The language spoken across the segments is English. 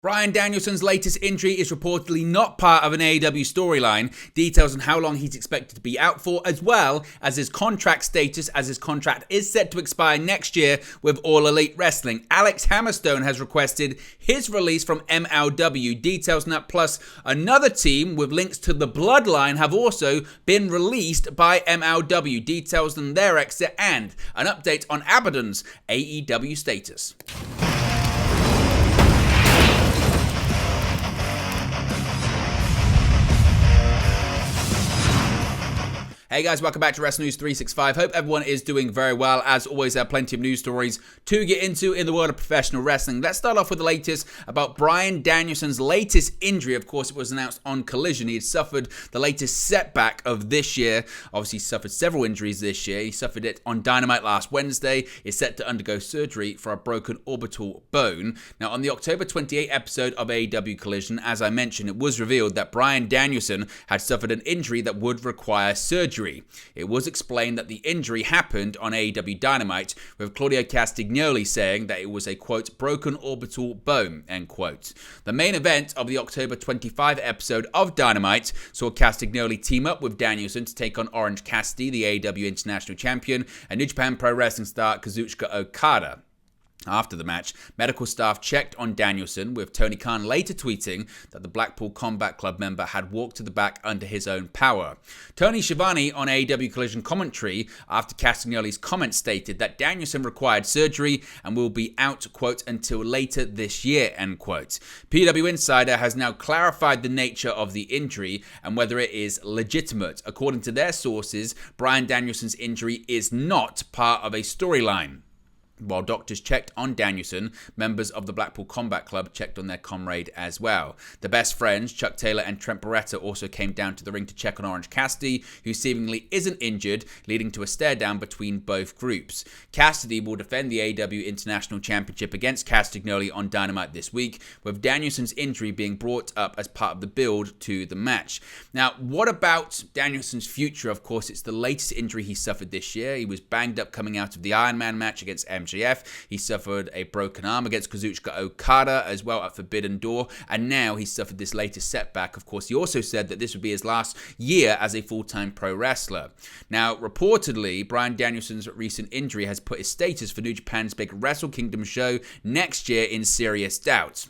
Bryan Danielson's latest injury is reportedly not part of an AEW storyline. Details on how long he's expected to be out for, as well as his contract status, as his contract is set to expire next year with All Elite Wrestling. Alex Hammerstone has requested his release from MLW. Details on that, plus another team with links to the Bloodline, have also been released by MLW. Details on their exit and an update on Abadon's AEW status. Hey guys, welcome back to Wrestle News 365. Hope everyone is doing very well. As always, there are plenty of news stories to get into in the world of professional wrestling. Let's start off with the latest about Bryan Danielson's latest injury. Of course, it was announced on Collision. He had suffered the latest setback of this year. Obviously, he suffered several injuries this year. He suffered it on Dynamite last Wednesday. He's set to undergo surgery for a broken orbital bone. Now, on the October 28 episode of AEW Collision, as I mentioned, it was revealed that Bryan Danielson had suffered an injury that would require surgery. It was explained that the injury happened on AEW Dynamite, with Claudio Castagnoli saying that it was a, quote, broken orbital bone, end quote. The main event of the October 25 episode of Dynamite saw Castagnoli team up with Danielson to take on Orange Cassidy, the AEW International Champion, and New Japan Pro Wrestling star Kazuchika Okada. After the match, medical staff checked on Danielson, with Tony Khan later tweeting that the Blackpool Combat Club member had walked to the back under his own power. Tony Schiavone on AEW Collision commentary after Castagnoli's comment stated that Danielson required surgery and will be out, quote, until later this year, end quote. PW Insider has now clarified the nature of the injury and whether it is legitimate. According to their sources, Bryan Danielson's injury is not part of a storyline. While doctors checked on Danielson, members of the Blackpool Combat Club checked on their comrade as well. The best friends, Chuck Taylor and Trent Beretta, also came down to the ring to check on Orange Cassidy, who seemingly isn't injured, leading to a stare down between both groups. Cassidy will defend the AEW International Championship against Castagnoli on Dynamite this week, with Danielson's injury being brought up as part of the build to the match. Now, what about Danielson's future? Of course, it's the latest injury he suffered this year. He was banged up coming out of the Iron Man match against MJF. He suffered a broken arm against Kazuchika Okada as well at Forbidden Door, and now he suffered this latest setback. Of course, he also said that this would be his last year as a full-time pro wrestler. Now, reportedly, Bryan Danielson's recent injury has put his status for New Japan's big Wrestle Kingdom show next year in serious doubt.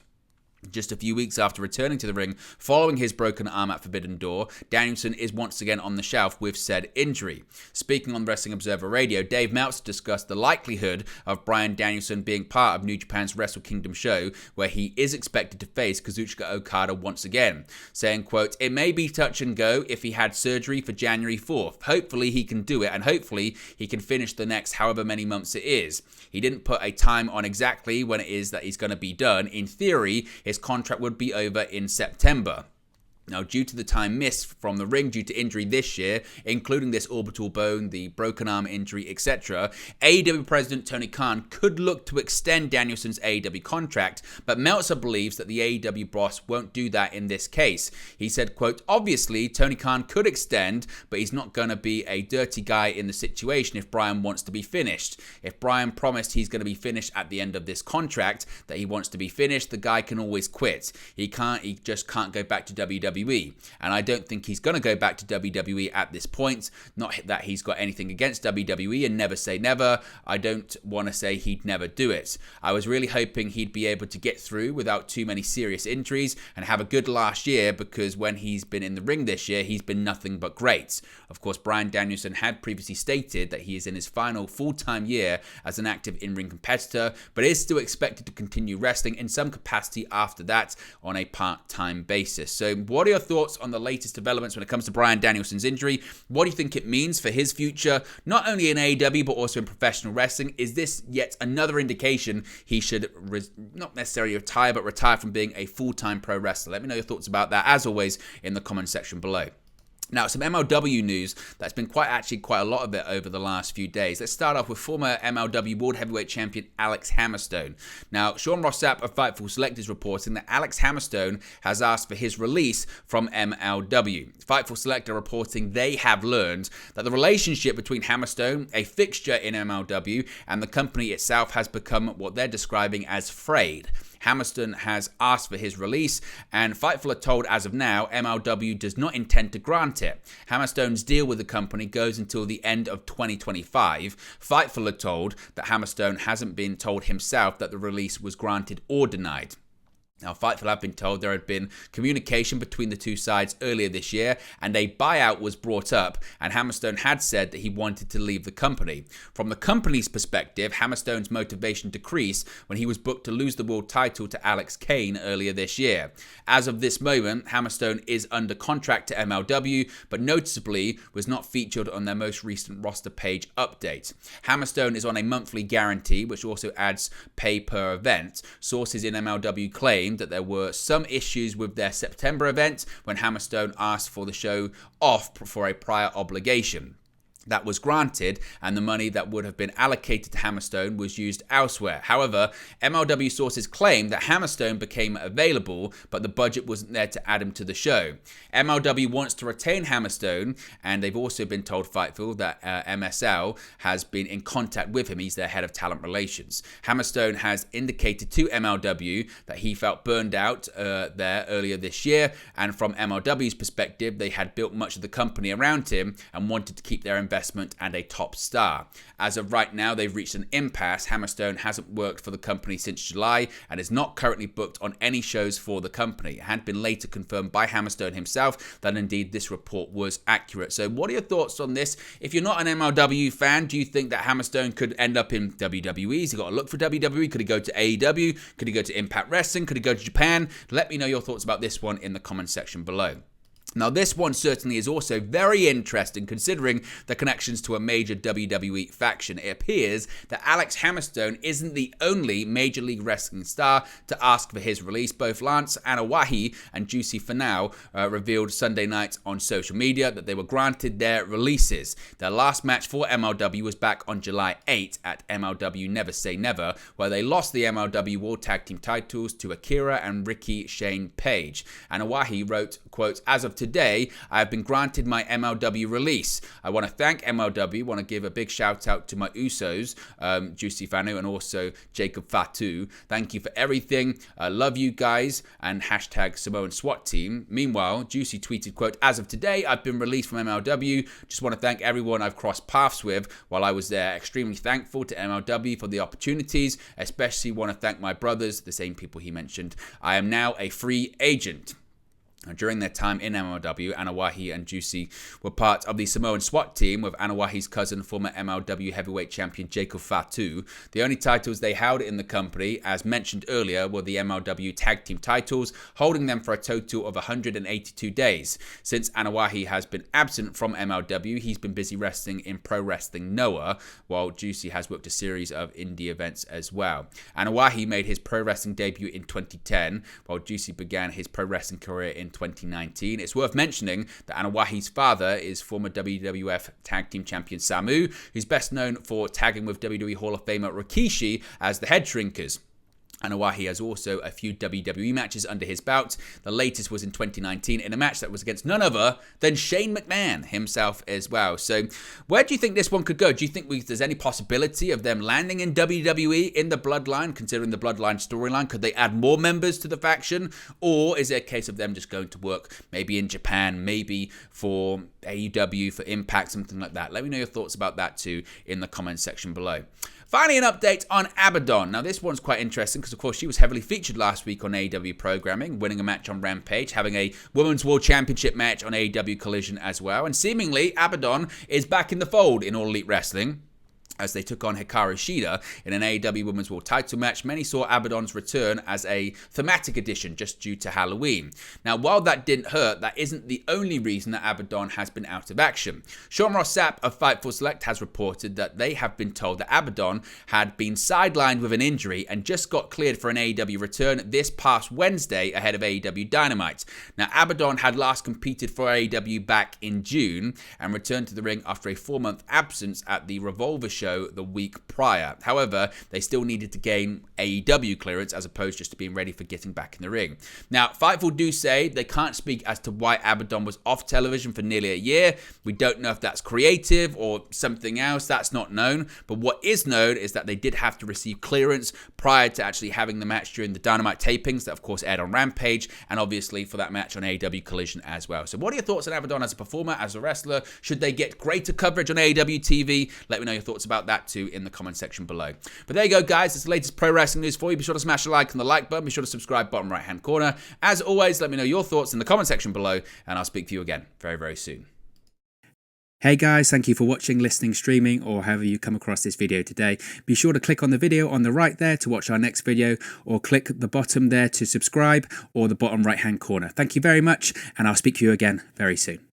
Just a few weeks after returning to the ring following his broken arm at Forbidden Door, Danielson is once again on the shelf with said injury. Speaking on Wrestling Observer Radio, Dave Meltzer discussed the likelihood of Bryan Danielson being part of New Japan's Wrestle Kingdom show, where he is expected to face Kazuchika Okada once again, saying, quote, "It may be touch and go if he had surgery for January 4th. Hopefully he can do it, and hopefully he can finish the next however many months it is." He didn't put a time on exactly when it is that he's going to be done. In theory, his contract would be over in September. Now, due to the time missed from the ring due to injury this year, including this orbital bone, the broken arm injury, etc., AEW President Tony Khan could look to extend Danielson's AEW contract, but Meltzer believes that the AEW boss won't do that in this case. He said, quote, "Obviously, Tony Khan could extend, but he's not going to be a dirty guy in the situation if Bryan wants to be finished. If Bryan promised he's going to be finished at the end of this contract, that he wants to be finished, the guy can always quit. He just can't go back to WWE. And I don't think he's going to go back to WWE at this point. Not that he's got anything against WWE, and never say never. I don't want to say he'd never do it. I was really hoping he'd be able to get through without too many serious injuries and have a good last year, because when he's been in the ring this year, he's been nothing but great." Of course, Bryan Danielson had previously stated that he is in his final full-time year as an active in-ring competitor, but is still expected to continue wrestling in some capacity after that on a part-time basis. So what are your thoughts on the latest developments when it comes to Bryan Danielson's injury? What do you think it means for his future, not only in AEW but also in professional wrestling? Is this yet another indication he should not necessarily retire, but retire from being a full-time pro wrestler? Let me know your thoughts about that, as always, in the comment section below. Now, some MLW news that's been quite a lot of it over the last few days. Let's start off with former MLW World Heavyweight Champion Alex Hammerstone. Now, Sean Rossap of Fightful Select is reporting that Alex Hammerstone has asked for his release from MLW. Fightful Select are reporting they have learned that the relationship between Hammerstone, a fixture in MLW, and the company itself has become what they're describing as frayed. Hammerstone has asked for his release, and Fightful are told as of now MLW does not intend to grant it. Hammerstone's deal with the company goes until the end of 2025. Fightful are told that Hammerstone hasn't been told himself that the release was granted or denied. Now, Fightful have been told there had been communication between the two sides earlier this year, and a buyout was brought up, and Hammerstone had said that he wanted to leave the company. From the company's perspective, Hammerstone's motivation decreased when he was booked to lose the world title to Alex Kane earlier this year. As of this moment, Hammerstone is under contract to MLW, but noticeably was not featured on their most recent roster page update. Hammerstone is on a monthly guarantee, which also adds pay per event. Sources in MLW claim that there were some issues with their September event when Hammerstone asked for the show off for a prior obligation. That was granted, and the money that would have been allocated to Hammerstone was used elsewhere. However, MLW sources claim that Hammerstone became available, but the budget wasn't there to add him to the show. MLW wants to retain Hammerstone, and they've also been told, Fightful, that MSL has been in contact with him. He's their head of talent relations. Hammerstone has indicated to MLW that he felt burned out there earlier this year, and from MLW's perspective, they had built much of the company around him and wanted to keep their investment and a top star. As of right now, they've reached an impasse. Hammerstone hasn't worked for the company since July and is not currently booked on any shows for the company. It had been later confirmed by Hammerstone himself that indeed this report was accurate. So what are your thoughts on this? If you're not an MLW fan, do you think that Hammerstone could end up in WWE? Has he got to look for WWE? Could he go to AEW? Could he go to Impact Wrestling? Could he go to Japan? Let me know your thoughts about this one in the comment section below. Now, this one certainly is also very interesting considering the connections to a major WWE faction. It appears that Alex Hammerstone isn't the only Major League Wrestling star to ask for his release. Both Lance Anoa'i and Juicy Finau revealed Sunday night on social media that they were granted their releases. Their last match for MLW was back on July 8 at MLW Never Say Never, where they lost the MLW World Tag Team titles to Akira and Ricky Shane Page. Anoa'i wrote, quote, "As of today, I have been granted my MLW release. I want to thank MLW, want to give a big shout out to my Usos, Juicy Fanu and also Jacob Fatu. Thank you for everything. I love you guys," and hashtag Simone SWAT Team. Meanwhile, Juicy tweeted, quote, "As of today, I've been released from MLW. Just want to thank everyone I've crossed paths with while I was there. Extremely thankful to MLW for the opportunities. Especially want to thank my brothers," the same people he mentioned. "I am now a free agent." During their time in MLW, Anoa'i and Juicy were part of the Samoan SWAT team with Anoa'i's cousin, former MLW heavyweight champion Jacob Fatu. The only titles they held in the company, as mentioned earlier, were the MLW tag team titles, holding them for a total of 182 days. Since Anoa'i has been absent from MLW, he's been busy wrestling in Pro Wrestling Noah, while Juicy has worked a series of indie events as well. Anoa'i made his pro wrestling debut in 2010, while Juicy began his pro wrestling career in 2019. It's worth mentioning that Anoa'i's father is former WWF Tag Team Champion Samu, who's best known for tagging with WWE Hall of Famer Rikishi as the Head Shrinkers. Anoa'i has also a few WWE matches under his belt. The latest was in 2019 in a match that was against none other than Shane McMahon himself as well. So where do you think this one could go? Do you think there's any possibility of them landing in WWE in the Bloodline, considering the Bloodline storyline? Could they add more members to the faction? Or is it a case of them just going to work maybe in Japan, maybe for AEW, for Impact, something like that? Let me know your thoughts about that too in the comment section below. Finally, an update on Abadon. Now, this one's quite interesting because, of course, she was heavily featured last week on AEW programming, winning a match on Rampage, having a Women's World Championship match on AEW Collision as well. And seemingly, Abadon is back in the fold in All Elite Wrestling, as they took on Hikaru Shida in an AEW Women's World title match. Many saw Abadon's return as a thematic addition just due to Halloween. Now, while that didn't hurt, that isn't the only reason that Abadon has been out of action. Sean Ross Sapp of Fightful Select has reported that they have been told that Abadon had been sidelined with an injury and just got cleared for an AEW return this past Wednesday ahead of AEW Dynamite. Now, Abadon had last competed for AEW back in June and returned to the ring after a 4-month absence at the Revolver show show the week prior. However, they still needed to gain AEW clearance as opposed just to being ready for getting back in the ring. Now, Fightful do say they can't speak as to why Abadon was off television for nearly a year. We don't know if that's creative or something else. That's not known. But what is known is that they did have to receive clearance prior to actually having the match during the Dynamite tapings that, of course, aired on Rampage, and obviously for that match on AEW Collision as well. So what are your thoughts on Abadon as a performer, as a wrestler? Should they get greater coverage on AEW TV? Let me know your thoughts about that too in the comment section below. But there you go, guys. It's the latest pro wrestling news for you. Be sure to smash a like on the like button. Be sure to subscribe bottom right hand corner. As always, let me know your thoughts in the comment section below, and I'll speak to you again very, very soon. Hey guys, thank you for watching, listening, streaming, or however you come across this video today. Be sure to click on the video on the right there to watch our next video, or click the bottom there to subscribe, or the bottom right hand corner. Thank you very much, and I'll speak to you again very soon.